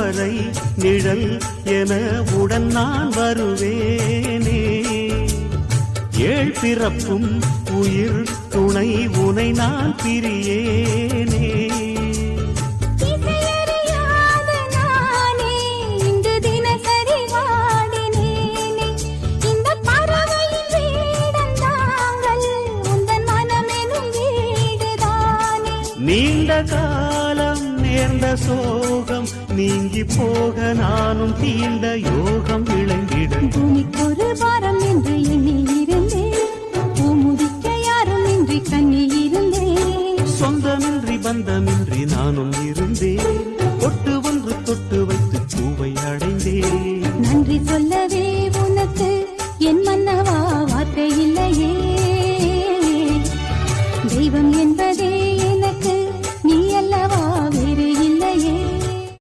வரை நிழல் என உடன் நான் வருவேனே. ஏழ் பிறப்பும் உயிர் துணை உனை நான் பிரியேனே. நீண்ட காலம் நேர்ந்த சோகம் நீங்கி போக நானும் தீண்ட யோகம் விளங்கிட. பூமிக்கொரு பாரம் என்று எண்ணி இருந்தேன், பூமுதிக்க யாரும் இன்றி கண்ணி இருந்தேன். சொந்தமின்றி பந்தமின்றி நானும் இருந்தேன், தொட்டு ஒன்று தொட்டு வைத்து பூவை அடைந்தேன். நன்றி சொல்லவே உனக்கு என் மன்னவா